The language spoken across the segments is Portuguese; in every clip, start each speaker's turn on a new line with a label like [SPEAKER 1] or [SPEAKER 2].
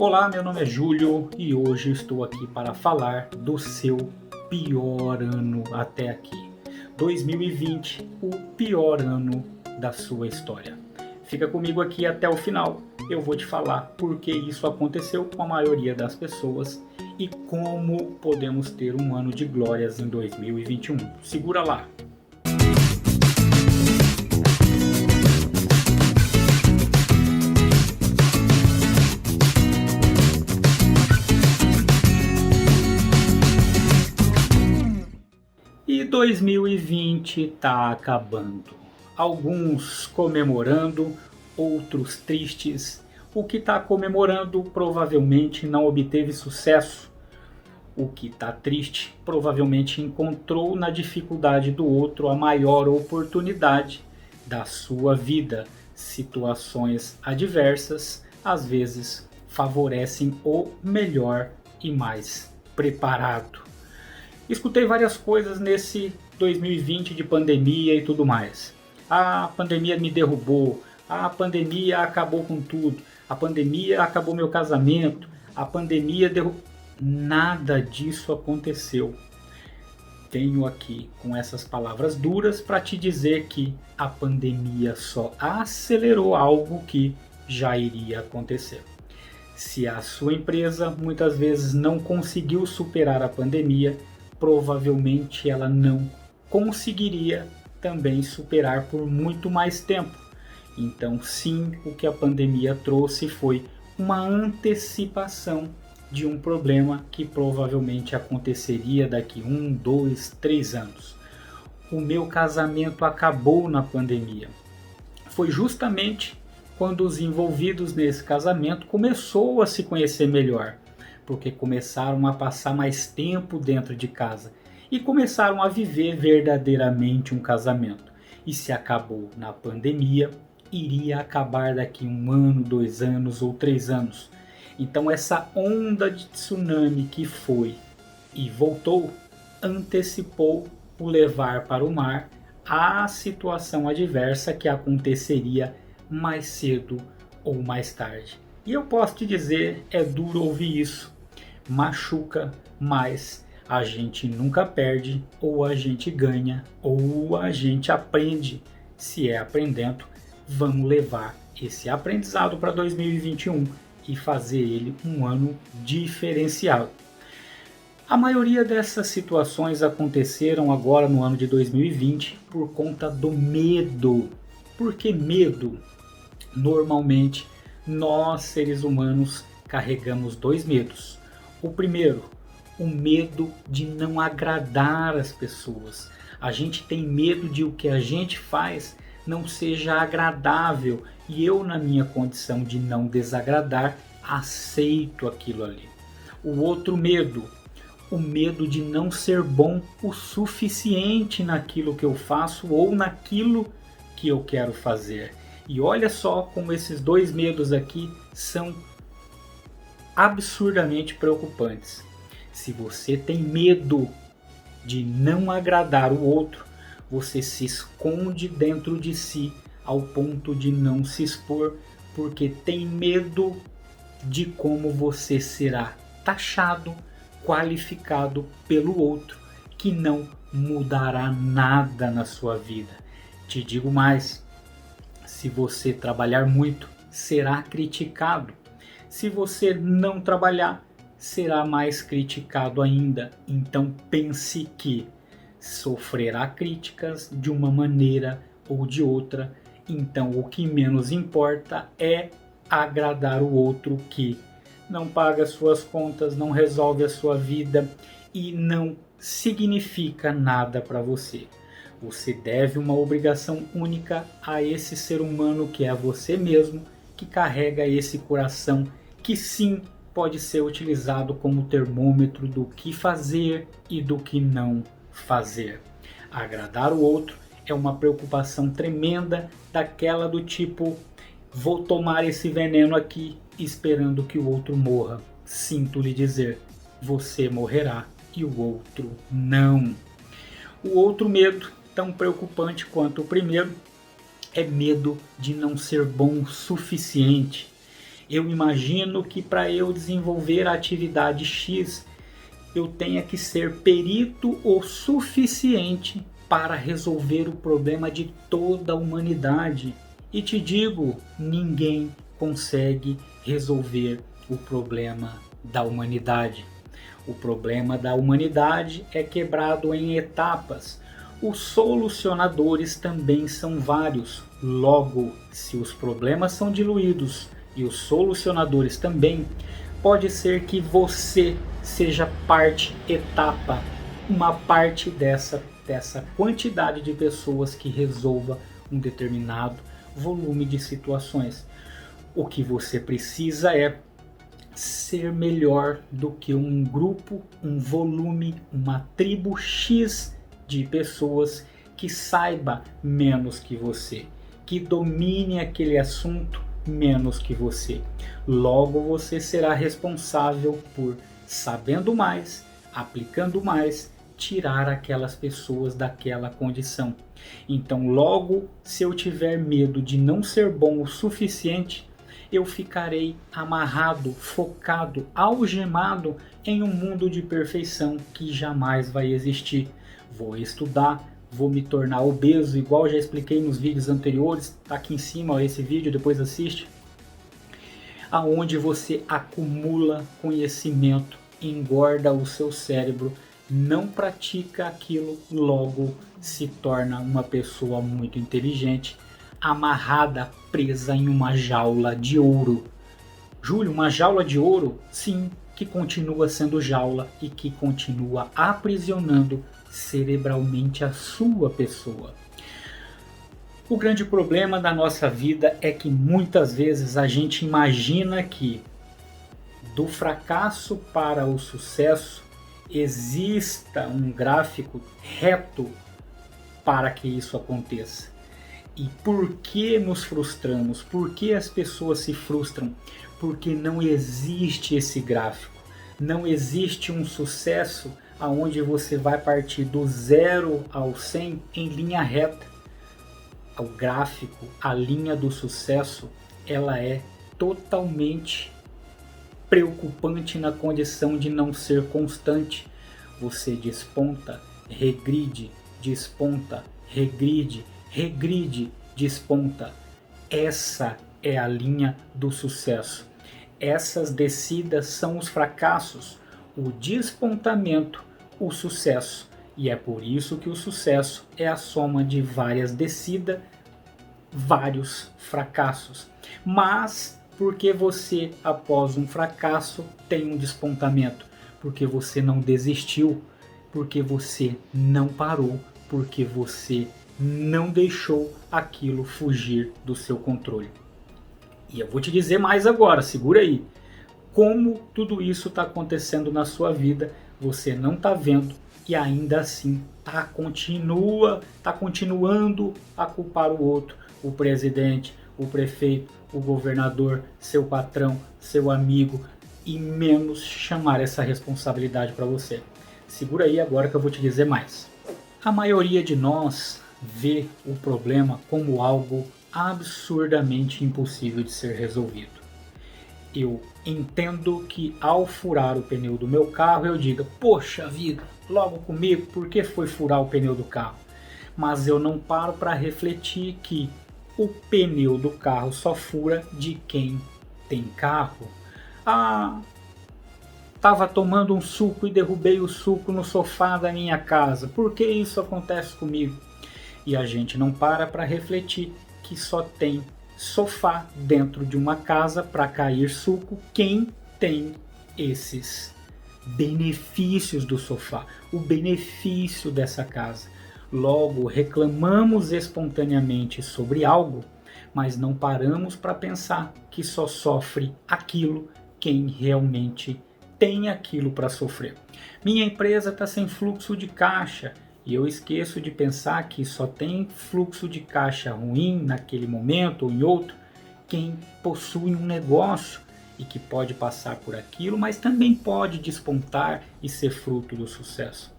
[SPEAKER 1] Olá, meu nome é Júlio e hoje estou aqui para falar do seu pior ano até aqui. 2020, o pior ano da sua história. Fica comigo aqui até o final. Eu vou te falar por que isso aconteceu com a maioria das pessoas e como podemos ter um ano de glórias em 2021. Segura lá! E 2020 está acabando. Alguns comemorando, outros tristes. O que está comemorando provavelmente não obteve sucesso. O que está triste provavelmente encontrou na dificuldade do outro a maior oportunidade da sua vida. Situações adversas às vezes favorecem o melhor e mais preparado. Escutei várias coisas nesse 2020 de pandemia e tudo mais. A pandemia me derrubou, a pandemia acabou com tudo, a pandemia acabou meu casamento, a pandemia derrubou... Nada disso aconteceu. Venho aqui com essas palavras duras para te dizer que a pandemia só acelerou algo que já iria acontecer. Se a sua empresa muitas vezes não conseguiu superar a pandemia, provavelmente ela não conseguiria também superar por muito mais tempo. Então, sim, o que a pandemia trouxe foi uma antecipação de um problema que provavelmente aconteceria daqui 1, 2, 3 anos. O meu casamento acabou na pandemia. Foi justamente quando os envolvidos nesse casamento começou a se conhecer melhor, porque começaram a passar mais tempo dentro de casa e começaram a viver verdadeiramente um casamento. E se acabou na pandemia, iria acabar daqui 1 ano, 2 anos ou 3 anos. Então essa onda de tsunami que foi e voltou, antecipou o levar para o mar a situação adversa que aconteceria mais cedo ou mais tarde. E eu posso te dizer, é duro ouvir isso, machuca, mas a gente nunca perde, ou a gente ganha, ou a gente aprende. Se é aprendendo, vamos levar esse aprendizado para 2021 e fazer ele um ano diferenciado. A maioria dessas situações aconteceram agora no ano de 2020 por conta do medo. Por que medo? Normalmente, nós seres humanos carregamos 2 medos. O primeiro, o medo de não agradar as pessoas. A gente tem medo de o que a gente faz não seja agradável e eu, na minha condição de não desagradar, aceito aquilo ali. O outro medo, o medo de não ser bom o suficiente naquilo que eu faço ou naquilo que eu quero fazer. E olha só como esses 2 medos aqui são absurdamente preocupantes. Se você tem medo de não agradar o outro, você se esconde dentro de si ao ponto de não se expor, porque tem medo de como você será taxado, qualificado pelo outro, que não mudará nada na sua vida. Te digo mais, se você trabalhar muito, será criticado. Se você não trabalhar, será mais criticado ainda. Então pense que sofrerá críticas de uma maneira ou de outra. Então o que menos importa é agradar o outro, que não paga suas contas, não resolve a sua vida e não significa nada para você. Você deve uma obrigação única a esse ser humano que é você mesmo, que carrega esse coração que sim pode ser utilizado como termômetro do que fazer e do que não fazer. Agradar o outro é uma preocupação tremenda, daquela do tipo, vou tomar esse veneno aqui esperando que o outro morra. Sinto lhe dizer, você morrerá e o outro não. O outro medo, tão preocupante quanto o primeiro, é medo de não ser bom o suficiente. Eu imagino que para eu desenvolver a atividade X, eu tenha que ser perito o suficiente para resolver o problema de toda a humanidade. E te digo, ninguém consegue resolver o problema da humanidade. O problema da humanidade é quebrado em etapas. Os solucionadores também são vários. Logo, se os problemas são diluídos e os solucionadores também, pode ser que você seja etapa, uma parte dessa quantidade de pessoas que resolva um determinado volume de situações. O que você precisa é ser melhor do que um grupo, um volume, uma tribo X de pessoas que saiba menos que você, que domine aquele assunto menos que você. Logo você será responsável por, sabendo mais, aplicando mais, tirar aquelas pessoas daquela condição. Então logo, se eu tiver medo de não ser bom o suficiente, eu ficarei amarrado, focado, algemado em um mundo de perfeição que jamais vai existir. Vou estudar, vou me tornar obeso, igual já expliquei nos vídeos anteriores, tá aqui em cima ó, esse vídeo, depois assiste, aonde você acumula conhecimento, engorda o seu cérebro, não pratica aquilo, logo se torna uma pessoa muito inteligente, amarrada, presa em uma jaula de ouro. Júlio, uma jaula de ouro? Sim, que continua sendo jaula e que continua aprisionando cerebralmente a sua pessoa. O grande problema da nossa vida é que muitas vezes a gente imagina que do fracasso para o sucesso exista um gráfico reto para que isso aconteça. E por que nos frustramos? Por que as pessoas se frustram? Porque não existe esse gráfico. Não existe um sucesso onde você vai partir do 0 ao 100 em linha reta. O gráfico, a linha do sucesso, ela é totalmente preocupante na condição de não ser constante. Você desponta, regride, desponta, regride, regride, desponta. Essa é a linha do sucesso. Essas descidas são os fracassos, o despontamento, o sucesso. E é por isso que o sucesso é a soma de várias descidas, vários fracassos. Mas porque você, após um fracasso, tem um despontamento? Porque você não desistiu, porque você não parou, porque você não deixou aquilo fugir do seu controle. E eu vou te dizer mais agora, segura aí. Como tudo isso está acontecendo na sua vida, você não está vendo e ainda assim está continuando a culpar o outro, o presidente, o prefeito, o governador, seu patrão, seu amigo, e menos chamar essa responsabilidade para você. Segura aí agora que eu vou te dizer mais. A maioria de nós vê o problema como algo absurdamente impossível de ser resolvido. Eu entendo que ao furar o pneu do meu carro eu diga, poxa vida, logo comigo, por que foi furar o pneu do carro? Mas eu não paro para refletir que o pneu do carro só fura de quem tem carro. Estava tomando um suco e derrubei o suco no sofá da minha casa. Por que isso acontece comigo? E a gente não para refletir que só tem sofá dentro de uma casa para cair suco quem tem esses benefícios do sofá, o benefício dessa casa. Logo, reclamamos espontaneamente sobre algo, mas não paramos para pensar que só sofre aquilo quem realmente tem aquilo para sofrer. Minha empresa está sem fluxo de caixa e eu esqueço de pensar que só tem fluxo de caixa ruim naquele momento ou em outro quem possui um negócio e que pode passar por aquilo, mas também pode despontar e ser fruto do sucesso.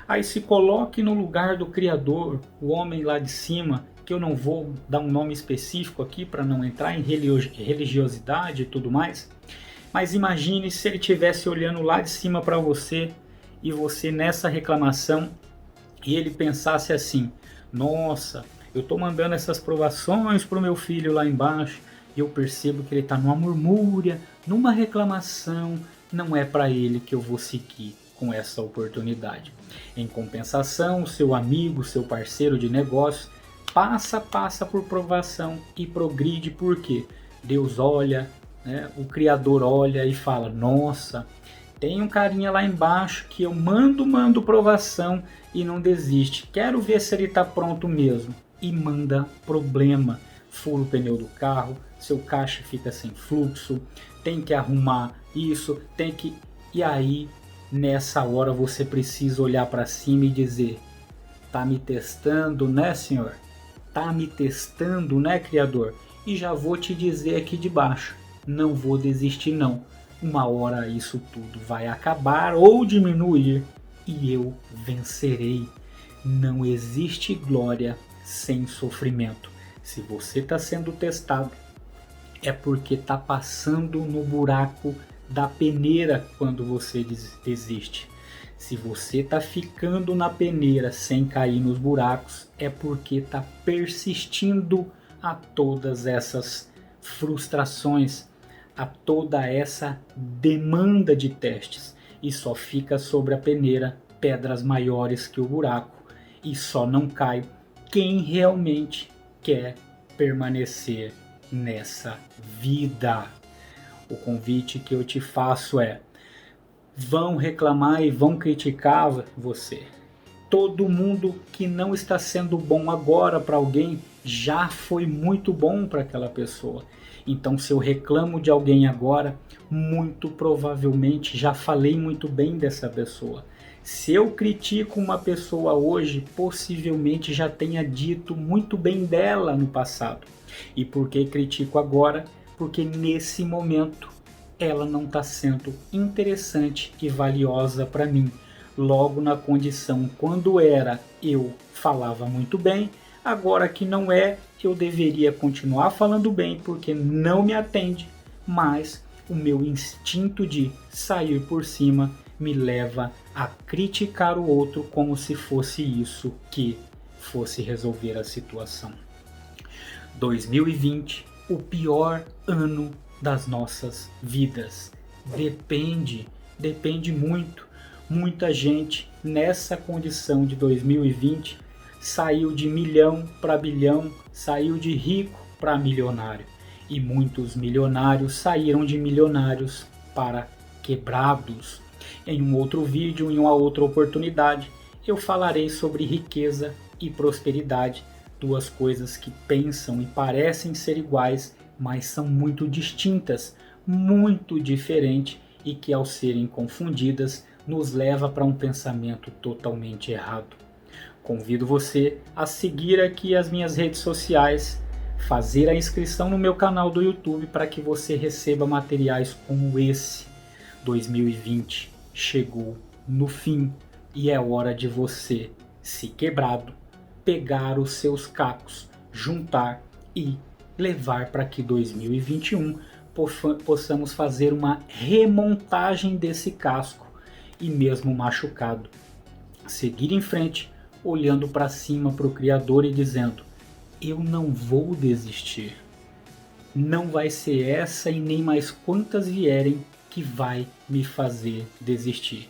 [SPEAKER 1] Aí se coloque no lugar do Criador, o homem lá de cima que eu não vou dar um nome específico aqui para não entrar em religiosidade e tudo mais, mas imagine se ele estivesse olhando lá de cima para você e você nessa reclamação e ele pensasse assim: nossa, eu estou mandando essas provações para o meu filho lá embaixo e eu percebo que ele está numa murmúria, numa reclamação, não é para ele que eu vou seguir com essa oportunidade. Em compensação, o seu amigo, seu parceiro de negócio passa por provação e progride, porque Deus olha, né, o Criador olha e fala: nossa, tem um carinha lá embaixo que eu mando provação e não desiste, quero ver se ele está pronto mesmo, e manda problema, fura o pneu do carro, seu caixa fica sem fluxo, tem que arrumar isso, e aí nessa hora você precisa olhar para cima e dizer: tá me testando, né, Senhor? Tá me testando, né, Criador? E já vou te dizer aqui de baixo, não vou desistir não. Uma hora isso tudo vai acabar ou diminuir e eu vencerei. Não existe glória sem sofrimento. Se você está sendo testado, é porque está passando no buraco da peneira quando você desiste. Se você está ficando na peneira sem cair nos buracos, é porque está persistindo a todas essas frustrações, a toda essa demanda de testes. E só fica sobre a peneira pedras maiores que o buraco. E só não cai quem realmente quer permanecer nessa vida. O convite que eu te faço é: vão reclamar e vão criticar você. Todo mundo que não está sendo bom agora para alguém já foi muito bom para aquela pessoa. Então, se eu reclamo de alguém agora, muito provavelmente já falei muito bem dessa pessoa. Se eu critico uma pessoa hoje, possivelmente já tenha dito muito bem dela no passado. E por que critico agora? Porque nesse momento ela não está sendo interessante e valiosa para mim. Logo, na condição quando era, eu falava muito bem, agora que não é, eu deveria continuar falando bem porque não me atende, mas o meu instinto de sair por cima me leva a criticar o outro como se fosse isso que fosse resolver a situação. 2020, o pior ano das nossas vidas. Depende muito. Muita gente nessa condição de 2020 saiu de milhão para bilhão, saiu de rico para milionário. E muitos milionários saíram de milionários para quebrados. Em um outro vídeo, em uma outra oportunidade, eu falarei sobre riqueza e prosperidade, duas coisas que pensam e parecem ser iguais, mas são muito distintas, muito diferentes, e que ao serem confundidas nos leva para um pensamento totalmente errado. Convido você a seguir aqui as minhas redes sociais, fazer a inscrição no meu canal do YouTube para que você receba materiais como esse. 2020 chegou no fim e é hora de você, se quebrado, pegar os seus cacos, juntar e levar para que 2021 possamos fazer uma remontagem desse casco e mesmo machucado, seguir em frente, olhando para cima para o Criador e dizendo: eu não vou desistir. Não vai ser essa e nem mais quantas vierem que vai me fazer desistir.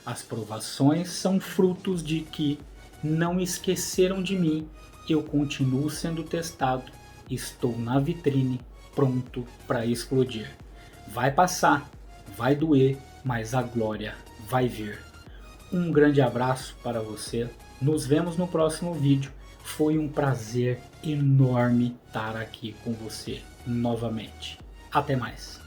[SPEAKER 1] As provações são frutos de que não esqueceram de mim, eu continuo sendo testado, estou na vitrine, pronto para explodir. Vai passar, vai doer, mas a glória vai vir. Um grande abraço para você, nos vemos no próximo vídeo. Foi um prazer enorme estar aqui com você novamente. Até mais.